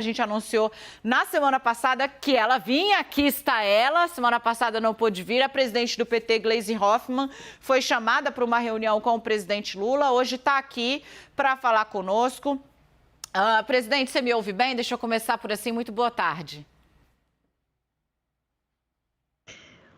A gente anunciou na semana passada que ela vinha, aqui está ela. Semana passada não pôde vir. A presidente do PT, Gleisi Hoffmann, foi chamada para uma reunião com o presidente Lula. Hoje está aqui para falar conosco. Presidente, você me ouve bem? Deixa eu começar por assim. Muito boa tarde.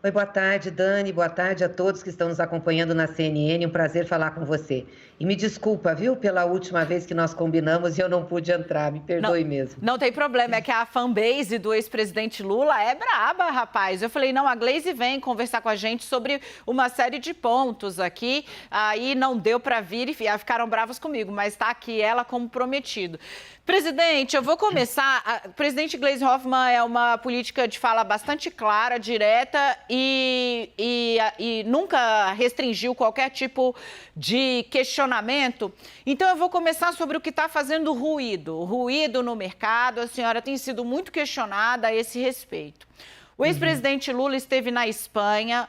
Oi, boa tarde, Dani. Boa tarde a todos que estão nos acompanhando na CNN. Um prazer falar com você. E me desculpa, viu, pela última vez que nós combinamos e eu não pude entrar. Me perdoe mesmo. Não tem problema, é que a fanbase do ex-presidente Lula é braba, rapaz. Eu falei, não, a Gleisi vem conversar com a gente sobre uma série de pontos aqui. Aí não deu para vir e ficaram bravos comigo, mas está aqui ela como prometido. Presidente, eu vou começar. A presidente Gleisi Hoffmann é uma política de fala bastante clara, direta e nunca restringiu qualquer tipo de questionamento. Então, eu vou começar sobre o que está fazendo ruído no mercado. A senhora tem sido muito questionada a esse respeito. O ex-presidente Lula esteve na Espanha,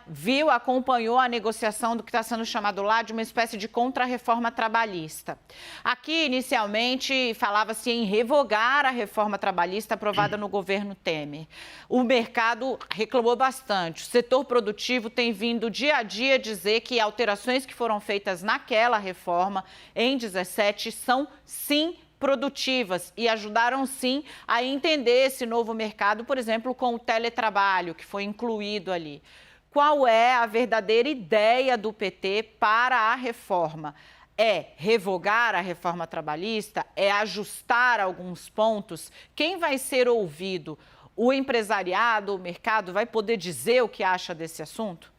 acompanhou a negociação do que está sendo chamado lá de uma espécie de contra-reforma trabalhista. Aqui, inicialmente, falava-se em revogar a reforma trabalhista aprovada no governo Temer. O mercado reclamou bastante. O setor produtivo tem vindo dia a dia dizer que alterações que foram feitas naquela reforma, em 2017, são, sim, produtivas e ajudaram, sim, a entender esse novo mercado, por exemplo, com o teletrabalho, que foi incluído ali. Qual é a verdadeira ideia do PT para a reforma? É revogar a reforma trabalhista? É ajustar alguns pontos? Quem vai ser ouvido? O empresariado, o mercado, vai poder dizer o que acha desse assunto?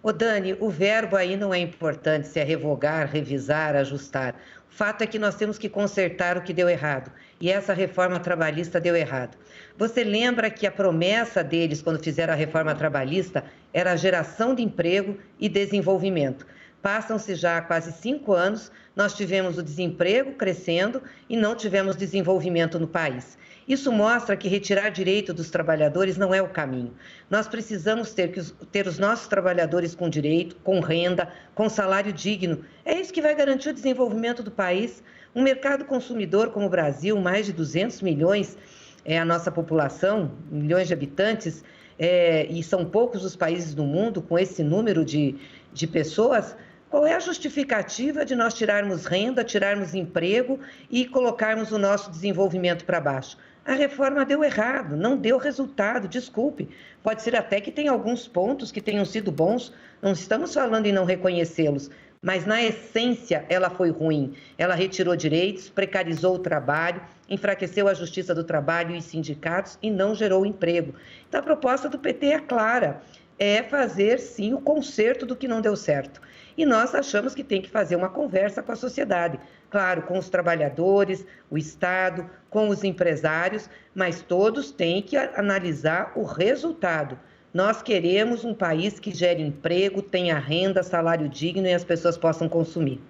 Ô, Dani, o verbo aí não é importante, se é revogar, revisar, ajustar. O fato é que nós temos que consertar o que deu errado. E essa reforma trabalhista deu errado. Você lembra que a promessa deles, quando fizeram a reforma trabalhista, era a geração de emprego e desenvolvimento. Passam-se já quase 5 anos, nós tivemos o desemprego crescendo e não tivemos desenvolvimento no país. Isso mostra que retirar direito dos trabalhadores não é o caminho. Nós precisamos ter os nossos trabalhadores com direito, com renda, com salário digno. É isso que vai garantir o desenvolvimento do país. Um mercado consumidor como o Brasil, mais de 200 milhões é a nossa população, milhões de habitantes, e são poucos os países do mundo com esse número de pessoas. Qual é a justificativa de nós tirarmos renda, tirarmos emprego e colocarmos o nosso desenvolvimento para baixo? A reforma deu errado, não deu resultado, desculpe. Pode ser até que tenha alguns pontos que tenham sido bons, não estamos falando em não reconhecê-los, mas na essência ela foi ruim. Ela retirou direitos, precarizou o trabalho, enfraqueceu a justiça do trabalho e os sindicatos e não gerou emprego. Então a proposta do PT é clara, é fazer sim o conserto do que não deu certo. E nós achamos que tem que fazer uma conversa com a sociedade, claro, com os trabalhadores, o Estado, com os empresários, mas todos têm que analisar o resultado. Nós queremos um país que gere emprego, tenha renda, salário digno e as pessoas possam consumir.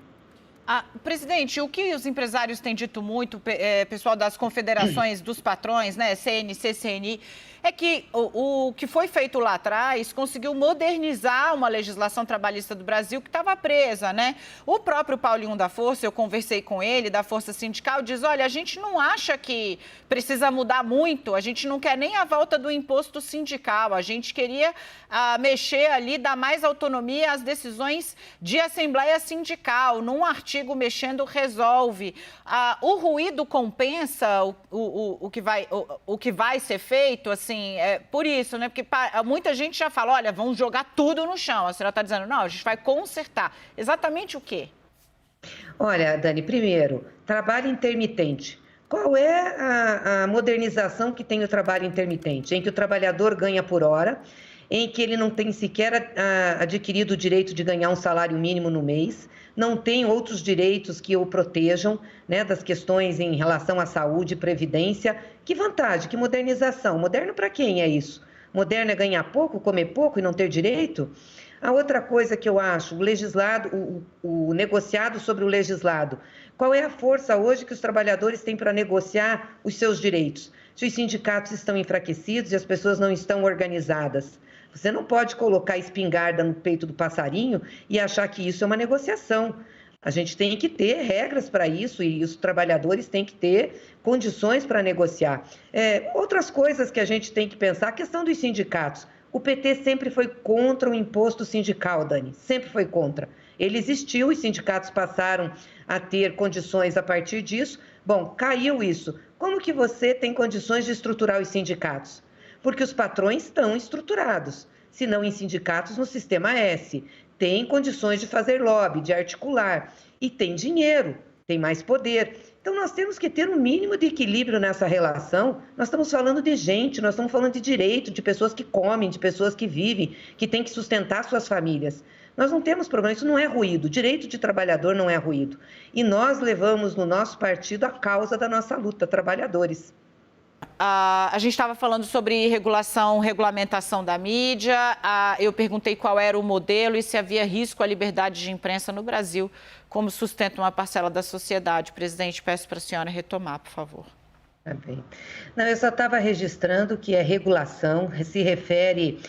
Presidente, o que os empresários têm dito muito, pessoal das confederações dos patrões, né, CNC, CNI, é que o que foi feito lá atrás conseguiu modernizar uma legislação trabalhista do Brasil que estava presa, né? O próprio Paulinho da Força, eu conversei com ele, da Força Sindical, diz, olha, a gente não acha que precisa mudar muito, a gente não quer nem a volta do imposto sindical, a gente queria mexer ali, dar mais autonomia às decisões de assembleia sindical, num artigo mexendo resolve. O ruído compensa o que vai ser feito, assim, por isso, né? Porque muita gente já fala, olha, vamos jogar tudo no chão. A senhora está dizendo, não, a gente vai consertar. Exatamente o quê? Olha, Dani, primeiro, trabalho intermitente. Qual é a modernização que tem o trabalho intermitente? Em que o trabalhador ganha por hora, em que ele não tem sequer adquirido o direito de ganhar um salário mínimo no mês, não tem outros direitos que o protejam, né, das questões em relação à saúde e previdência. Que vantagem, que modernização. Moderno para quem é isso? Moderno é ganhar pouco, comer pouco e não ter direito? A outra coisa que eu acho, o legislado, o negociado sobre o legislado. Qual é a força hoje que os trabalhadores têm para negociar os seus direitos? Se os sindicatos estão enfraquecidos e as pessoas não estão organizadas. Você não pode colocar espingarda no peito do passarinho e achar que isso é uma negociação. A gente tem que ter regras para isso e os trabalhadores têm que ter condições para negociar. Outras coisas que a gente tem que pensar, a questão dos sindicatos. O PT sempre foi contra o imposto sindical, Dani, sempre foi contra. Ele existiu, os sindicatos passaram a ter condições a partir disso. Bom, caiu isso. Como que você tem condições de estruturar os sindicatos? Porque os patrões estão estruturados, se não em sindicatos, no Sistema S. Tem condições de fazer lobby, de articular, e tem dinheiro, tem mais poder. Então, nós temos que ter um mínimo de equilíbrio nessa relação. Nós estamos falando de gente, nós estamos falando de direito, de pessoas que comem, de pessoas que vivem, que têm que sustentar suas famílias. Nós não temos problema, isso não é ruído, direito de trabalhador não é ruído. E nós levamos no nosso partido a causa da nossa luta, trabalhadores. A gente estava falando sobre regulamentação da mídia. Eu perguntei qual era o modelo e se havia risco à liberdade de imprensa no Brasil, como sustenta uma parcela da sociedade. Presidente, peço para a senhora retomar, por favor. Tá bem. Não, eu só estava registrando que a regulação se refere,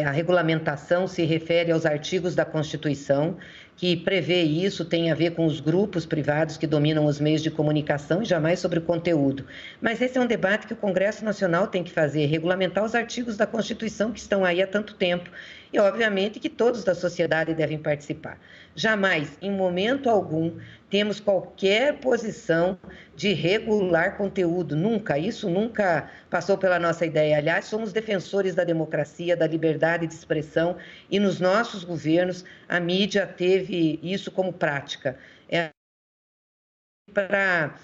a regulamentação se refere aos artigos da Constituição, que prevê isso, tem a ver com os grupos privados que dominam os meios de comunicação e jamais sobre o conteúdo. Mas esse é um debate que o Congresso Nacional tem que fazer, regulamentar os artigos da Constituição que estão aí há tanto tempo e, obviamente, que todos da sociedade devem participar. Jamais, em momento algum, temos qualquer posição de regular conteúdo, nunca, isso nunca passou pela nossa ideia. Aliás, somos defensores da democracia, da liberdade de expressão e nos nossos governos a mídia teve isso como prática. Para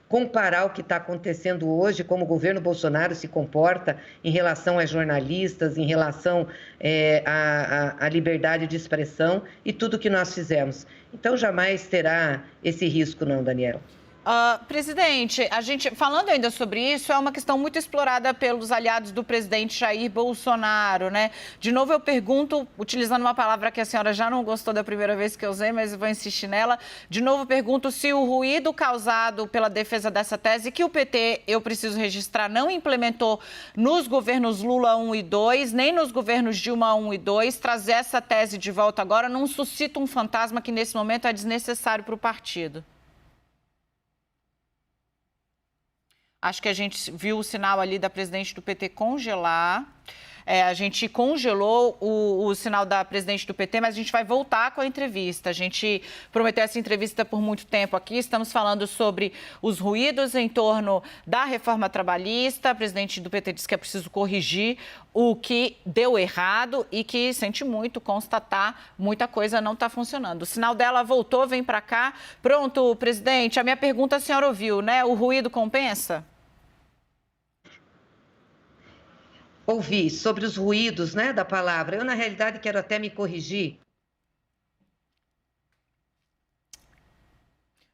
comparar o que está acontecendo hoje, como o governo Bolsonaro se comporta em relação a jornalistas, em relação à liberdade de expressão e tudo que nós fizemos. Então, jamais terá esse risco, não, Daniel. Presidente, a gente falando ainda sobre isso, é uma questão muito explorada pelos aliados do presidente Jair Bolsonaro, né? De novo eu pergunto, utilizando uma palavra que a senhora já não gostou da primeira vez que eu usei, mas eu vou insistir nela. De novo pergunto se o ruído causado pela defesa dessa tese que o PT, eu preciso registrar, não implementou nos governos Lula 1 e 2, nem nos governos Dilma 1 e 2, trazer essa tese de volta agora não suscita um fantasma que nesse momento é desnecessário para o partido. Acho que a gente viu o sinal ali da presidente do PT congelar. A gente congelou o sinal da presidente do PT, mas a gente vai voltar com a entrevista. A gente prometeu essa entrevista por muito tempo aqui. Estamos falando sobre os ruídos em torno da reforma trabalhista. A presidente do PT disse que é preciso corrigir o que deu errado e que sente muito constatar muita coisa não está funcionando. O sinal dela voltou, vem para cá. Pronto, presidente, a minha pergunta a senhora ouviu, né? O ruído compensa? Ouvi sobre os ruídos, né, da palavra. Eu, na realidade, quero até me corrigir.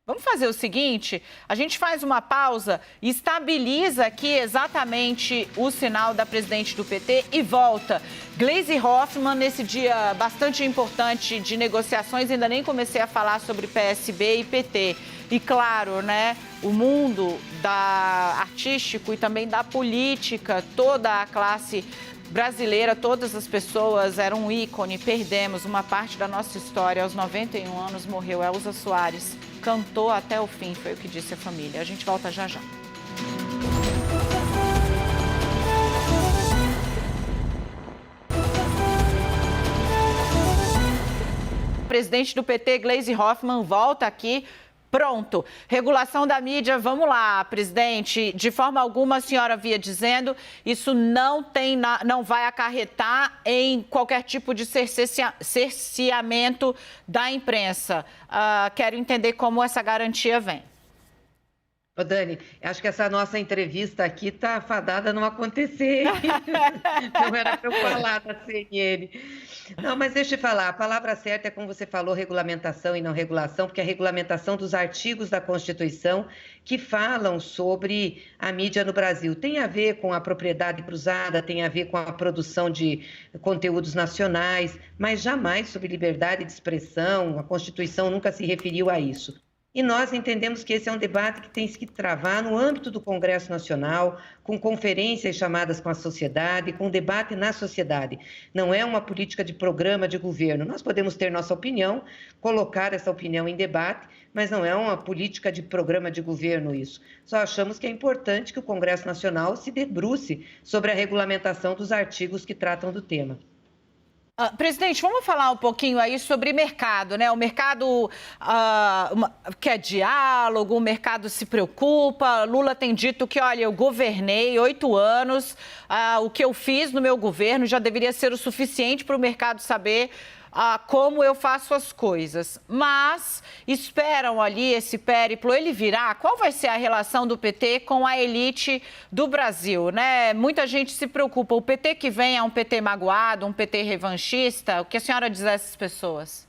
Vamos fazer o seguinte, a gente faz uma pausa, estabiliza aqui exatamente o sinal da presidente do PT e volta. Gleisi Hoffmann, nesse dia bastante importante de negociações, ainda nem comecei a falar sobre PSB e PT. E claro, né, o mundo artístico e também da política, toda a classe brasileira, todas as pessoas eram um ícone, perdemos uma parte da nossa história. Aos 91 anos morreu Elza Soares, cantou até o fim, foi o que disse a família. A gente volta já já. O presidente do PT, Gleisi Hoffmann, volta aqui. Pronto, regulação da mídia, vamos lá, presidente. De forma alguma, a senhora via dizendo, isso não vai acarretar em qualquer tipo de cerceamento da imprensa. Quero entender como essa garantia vem. Ô, Dani, acho que essa nossa entrevista aqui está fadada a não acontecer. Não era para eu falar da CNN. Não, mas deixa eu falar, a palavra certa é como você falou, regulamentação e não regulação, porque a regulamentação dos artigos da Constituição que falam sobre a mídia no Brasil. Tem a ver com a propriedade cruzada, tem a ver com a produção de conteúdos nacionais, mas jamais sobre liberdade de expressão, a Constituição nunca se referiu a isso. E nós entendemos que esse é um debate que tem que travar no âmbito do Congresso Nacional, com conferências chamadas com a sociedade, com debate na sociedade. Não é uma política de programa de governo. Nós podemos ter nossa opinião, colocar essa opinião em debate, mas não é uma política de programa de governo isso. Só achamos que é importante que o Congresso Nacional se debruce sobre a regulamentação dos artigos que tratam do tema. Presidente, vamos falar um pouquinho aí sobre mercado, né? O mercado quer diálogo, o mercado se preocupa. Lula tem dito que, olha, eu governei 8 anos, o que eu fiz no meu governo já deveria ser o suficiente para o mercado saber como eu faço as coisas. Mas esperam ali esse périplo, ele virá. Qual vai ser a relação do PT com a elite do Brasil, né? Muita gente se preocupa. O PT que vem é um PT magoado, um PT revanchista? O que a senhora diz a essas pessoas?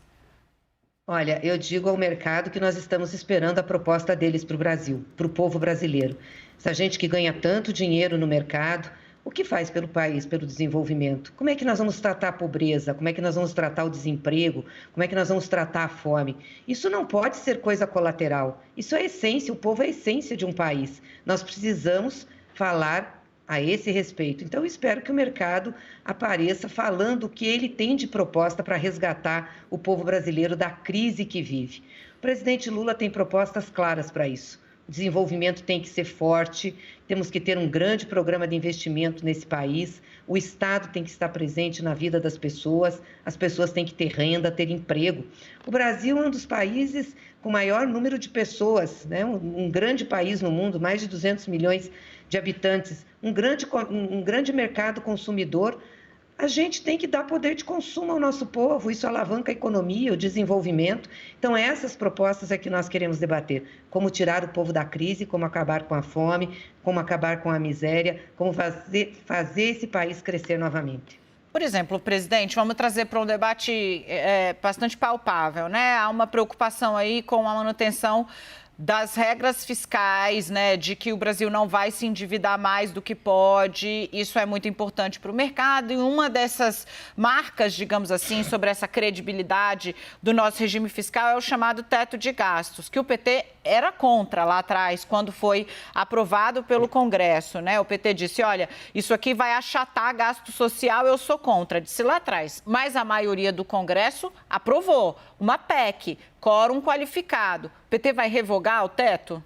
Olha, eu digo ao mercado que nós estamos esperando a proposta deles para o Brasil, para o povo brasileiro. Essa gente que ganha tanto dinheiro no mercado, o que faz pelo país, pelo desenvolvimento? Como é que nós vamos tratar a pobreza? Como é que nós vamos tratar o desemprego? Como é que nós vamos tratar a fome? Isso não pode ser coisa colateral. Isso é a essência, o povo é a essência de um país. Nós precisamos falar a esse respeito. Então, eu espero que o mercado apareça falando o que ele tem de proposta para resgatar o povo brasileiro da crise que vive. O presidente Lula tem propostas claras para isso. O desenvolvimento tem que ser forte, temos que ter um grande programa de investimento nesse país, o Estado tem que estar presente na vida das pessoas, as pessoas têm que ter renda, ter emprego. O Brasil é um dos países com maior número de pessoas, né? Um grande país no mundo, mais de 200 milhões de habitantes, um grande mercado consumidor. A gente tem que dar poder de consumo ao nosso povo, isso alavanca a economia, o desenvolvimento. Então, essas propostas é que nós queremos debater. Como tirar o povo da crise, como acabar com a fome, como acabar com a miséria, como fazer esse país crescer novamente. Por exemplo, presidente, vamos trazer para um debate bastante palpável, né? Há uma preocupação aí com a manutenção das regras fiscais, né, de que o Brasil não vai se endividar mais do que pode. Isso é muito importante para o mercado. E uma dessas marcas, digamos assim, sobre essa credibilidade do nosso regime fiscal é o chamado teto de gastos, que o PT era contra lá atrás, quando foi aprovado pelo Congresso, né? O PT disse, olha, isso aqui vai achatar gasto social, eu sou contra, disse lá atrás. Mas a maioria do Congresso aprovou uma PEC, quórum qualificado. O PT vai revogar o teto?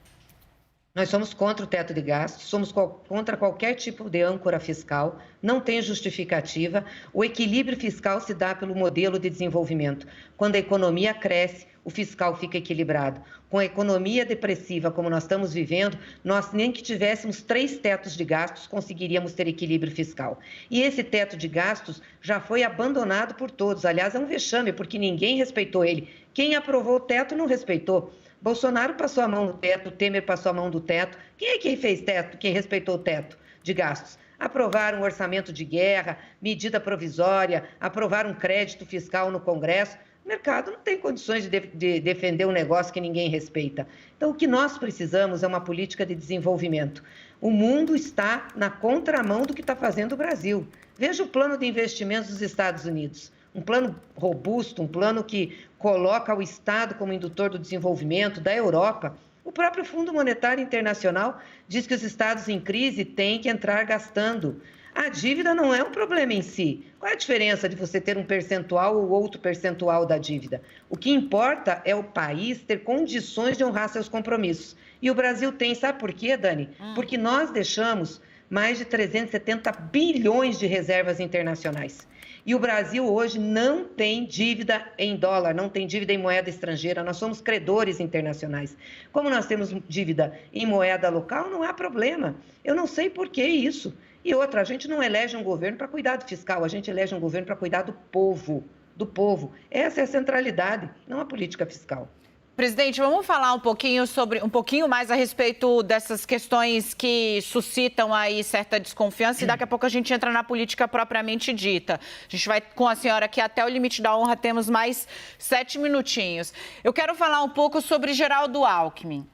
Nós somos contra o teto de gastos, somos contra qualquer tipo de âncora fiscal, não tem justificativa. O equilíbrio fiscal se dá pelo modelo de desenvolvimento. Quando a economia cresce, o fiscal fica equilibrado. Com a economia depressiva, como nós estamos vivendo, nós nem que tivéssemos 3 tetos de gastos, conseguiríamos ter equilíbrio fiscal. E esse teto de gastos já foi abandonado por todos. Aliás, é um vexame, porque ninguém respeitou ele. Quem aprovou o teto não respeitou. Bolsonaro passou a mão no teto, Temer passou a mão do teto. Quem é quem fez teto, quem respeitou o teto de gastos? Aprovaram um orçamento de guerra, medida provisória, aprovaram um crédito fiscal no Congresso. O mercado não tem condições de defender um negócio que ninguém respeita. Então, o que nós precisamos é uma política de desenvolvimento. O mundo está na contramão do que está fazendo o Brasil. Veja o plano de investimentos dos Estados Unidos. Um plano robusto, um plano que coloca o Estado como indutor do desenvolvimento da Europa. O próprio Fundo Monetário Internacional diz que os estados em crise têm que entrar gastando. A dívida não é um problema em si. Qual é a diferença de você ter um percentual ou outro percentual da dívida? O que importa é o país ter condições de honrar seus compromissos. E o Brasil tem, sabe por quê, Dani? Porque nós deixamos mais de 370 bilhões de reservas internacionais. E o Brasil hoje não tem dívida em dólar, não tem dívida em moeda estrangeira, nós somos credores internacionais. Como nós temos dívida em moeda local, não há problema. Eu não sei por que isso. E outra, a gente não elege um governo para cuidar do fiscal, a gente elege um governo para cuidar do povo, do povo. Essa é a centralidade, não a política fiscal. Presidente, vamos falar um pouquinho mais a respeito dessas questões que suscitam aí certa desconfiança e daqui a pouco a gente entra na política propriamente dita. A gente vai com a senhora aqui até o limite da honra, temos mais 7 minutinhos. Eu quero falar um pouco sobre Geraldo Alckmin.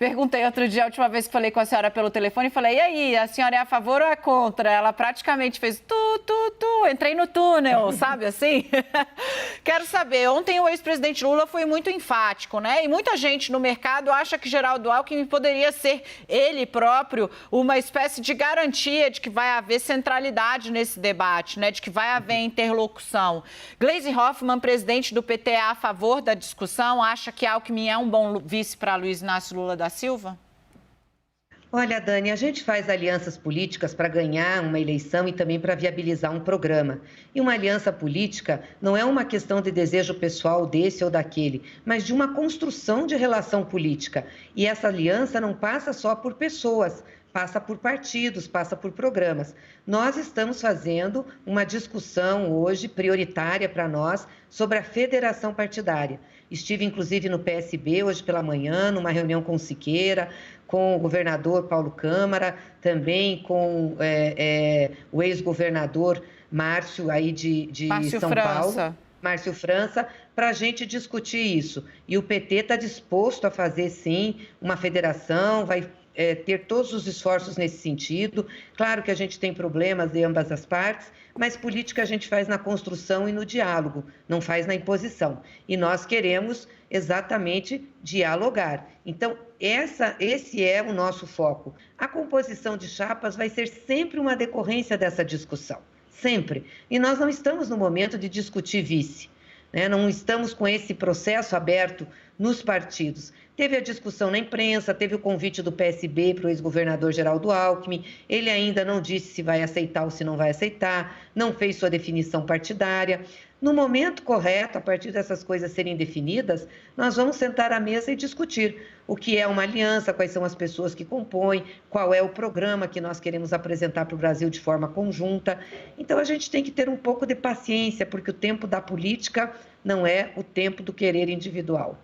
Perguntei outro dia, a última vez que falei com a senhora pelo telefone, falei, e aí, a senhora é a favor ou é contra? Ela praticamente fez entrei no túnel, sabe assim? Quero saber, ontem o ex-presidente Lula foi muito enfático, né? E muita gente no mercado acha que Geraldo Alckmin poderia ser ele próprio uma espécie de garantia de que vai haver centralidade nesse debate, né? De que vai haver interlocução. Gleisi Hoffmann, presidente do PT, é a favor da discussão, acha que Alckmin é um bom vice para Luiz Inácio Lula da Silva? Olha, Dani, a gente faz alianças políticas para ganhar uma eleição e também para viabilizar um programa. E uma aliança política não é uma questão de desejo pessoal desse ou daquele, mas de uma construção de relação política. E essa aliança não passa só por pessoas, passa por partidos, passa por programas. Nós estamos fazendo uma discussão hoje prioritária para nós sobre a federação partidária. Estive, inclusive, no PSB hoje pela manhã, numa reunião com o Siqueira, com o governador Paulo Câmara, também com o ex-governador Márcio, aí de São Paulo. Márcio França, para a gente discutir isso. E o PT está disposto a fazer, sim, uma federação, vai ter todos os esforços nesse sentido. Claro que a gente tem problemas de ambas as partes, mas política a gente faz na construção e no diálogo, não faz na imposição. E nós queremos exatamente dialogar. Então, esse é o nosso foco. A composição de chapas vai ser sempre uma decorrência dessa discussão, sempre. E nós não estamos no momento de discutir vice, né? Não estamos com esse processo aberto nos partidos. Teve a discussão na imprensa, teve o convite do PSB para o ex-governador Geraldo Alckmin, ele ainda não disse se vai aceitar ou se não vai aceitar, não fez sua definição partidária. No momento correto, a partir dessas coisas serem definidas, nós vamos sentar à mesa e discutir o que é uma aliança, quais são as pessoas que compõem, qual é o programa que nós queremos apresentar para o Brasil de forma conjunta. Então, a gente tem que ter um pouco de paciência, porque o tempo da política não é o tempo do querer individual.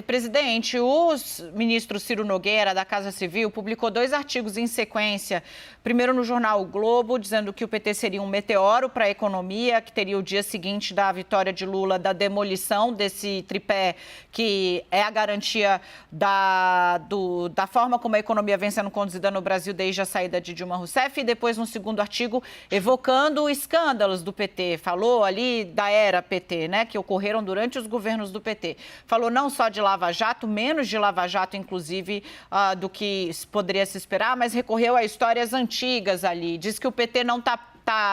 Presidente, o ministro Ciro Nogueira, da Casa Civil, publicou 2 artigos em sequência. Primeiro no jornal O Globo, dizendo que o PT seria um meteoro para a economia, que teria o dia seguinte da vitória de Lula, da demolição desse tripé, que é a garantia da forma como a economia vem sendo conduzida no Brasil desde a saída de Dilma Rousseff. E depois, no segundo artigo, evocando escândalos do PT. Falou ali da era PT, né, que ocorreram durante os governos do PT. Falou não só de Lava Jato, menos de Lava Jato, inclusive, do que poderia se esperar, mas recorreu a histórias antigas ali. Diz que o PT não está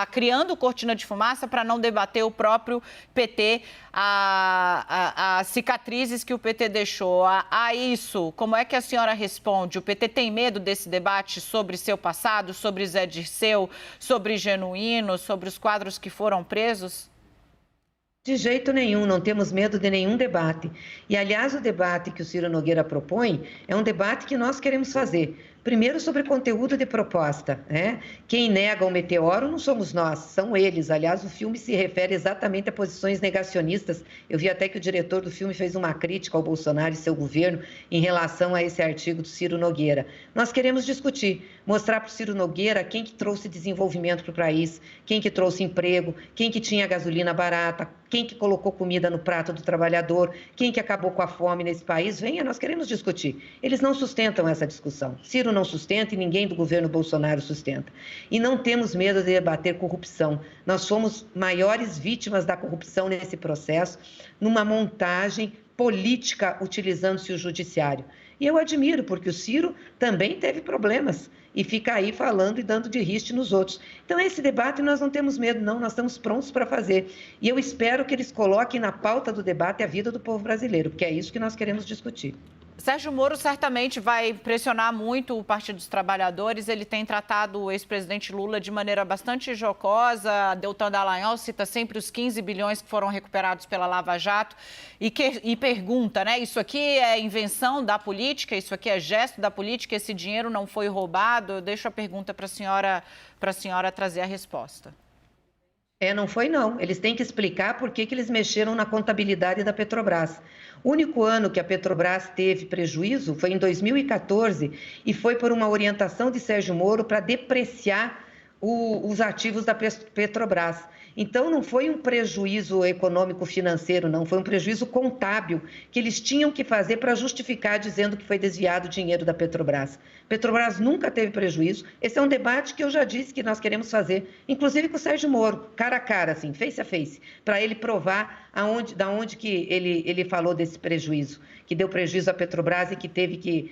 criando cortina de fumaça para não debater o próprio PT, as cicatrizes que o PT deixou. A isso, como é que a senhora responde? O PT tem medo desse debate sobre seu passado, sobre Zé Dirceu, sobre Genuíno, sobre os quadros que foram presos? De jeito nenhum, não temos medo de nenhum debate. E, aliás, o debate que o Ciro Nogueira propõe é um debate que nós queremos fazer. Primeiro, sobre conteúdo de proposta, né? Quem nega o meteoro não somos nós, são eles. Aliás, o filme se refere exatamente a posições negacionistas. Eu vi até que o diretor do filme fez uma crítica ao Bolsonaro e seu governo em relação a esse artigo do Ciro Nogueira. Nós queremos discutir, mostrar para o Ciro Nogueira quem que trouxe desenvolvimento para o país, quem que trouxe emprego, quem que tinha gasolina barata, quem que colocou comida no prato do trabalhador, quem que acabou com a fome nesse país. Venha, nós queremos discutir. Eles não sustentam essa discussão. Ciro não sustenta e ninguém do governo Bolsonaro sustenta. E não temos medo de debater corrupção. Nós somos maiores vítimas da corrupção nesse processo, numa montagem política utilizando-se o judiciário. E eu admiro, porque o Ciro também teve problemas e fica aí falando e dando de riste nos outros. Então, esse debate nós não temos medo, não, nós estamos prontos para fazer. E eu espero que eles coloquem na pauta do debate a vida do povo brasileiro, porque é isso que nós queremos discutir. Sérgio Moro certamente vai pressionar muito o Partido dos Trabalhadores. Ele tem tratado o ex-presidente Lula de maneira bastante jocosa. Deltan Dallagnol cita sempre os 15 bilhões que foram recuperados pela Lava Jato e pergunta, né? Isso aqui é invenção da política? Isso aqui é gesto da política? Esse dinheiro não foi roubado? Eu deixo a pergunta para a senhora trazer a resposta. Não foi não. Eles têm que explicar por que eles mexeram na contabilidade da Petrobras. O único ano que a Petrobras teve prejuízo foi em 2014 e foi por uma orientação de Sérgio Moro para depreciar os ativos da Petrobras. Então, não foi um prejuízo econômico-financeiro, não, foi um prejuízo contábil que eles tinham que fazer para justificar dizendo que foi desviado o dinheiro da Petrobras. Petrobras nunca teve prejuízo. Esse é um debate que eu já disse que nós queremos fazer, inclusive com o Sérgio Moro, cara a cara, assim, face a face, para ele provar da onde que ele falou desse prejuízo, que deu prejuízo à Petrobras e que teve que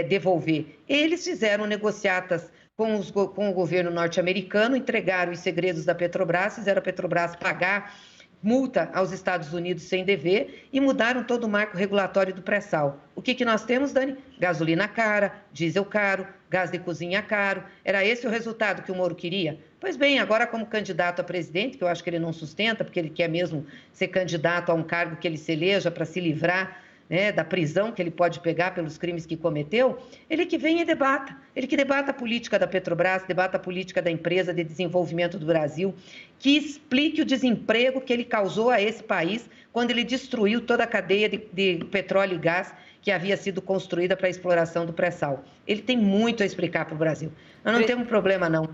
devolver. Eles fizeram negociatas com o governo norte-americano, entregaram os segredos da Petrobras, fizeram a Petrobras pagar multa aos Estados Unidos sem dever e mudaram todo o marco regulatório do pré-sal. O que nós temos, Dani? Gasolina cara, diesel caro, gás de cozinha caro. Era esse o resultado que o Moro queria? Pois bem, agora como candidato a presidente, que eu acho que ele não sustenta, porque ele quer mesmo ser candidato a um cargo que ele se eleja para se livrar, né, da prisão que ele pode pegar pelos crimes que cometeu, ele que venha e debata. Ele que debata a política da Petrobras, debata a política da empresa de desenvolvimento do Brasil, que explique o desemprego que ele causou a esse país quando ele destruiu toda a cadeia de petróleo e gás que havia sido construída para a exploração do pré-sal. Ele tem muito a explicar para o Brasil. Nós não temos problema, não,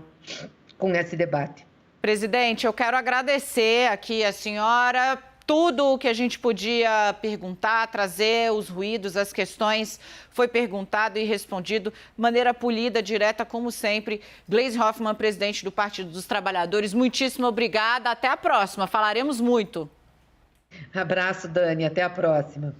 com esse debate. Presidente, eu quero agradecer aqui a senhora. Tudo o que a gente podia perguntar, trazer os ruídos, as questões, foi perguntado e respondido de maneira polida, direta, como sempre. Gleisi Hoffmann, presidente do Partido dos Trabalhadores, muitíssimo obrigada. Até a próxima. Falaremos muito. Abraço, Dani. Até a próxima.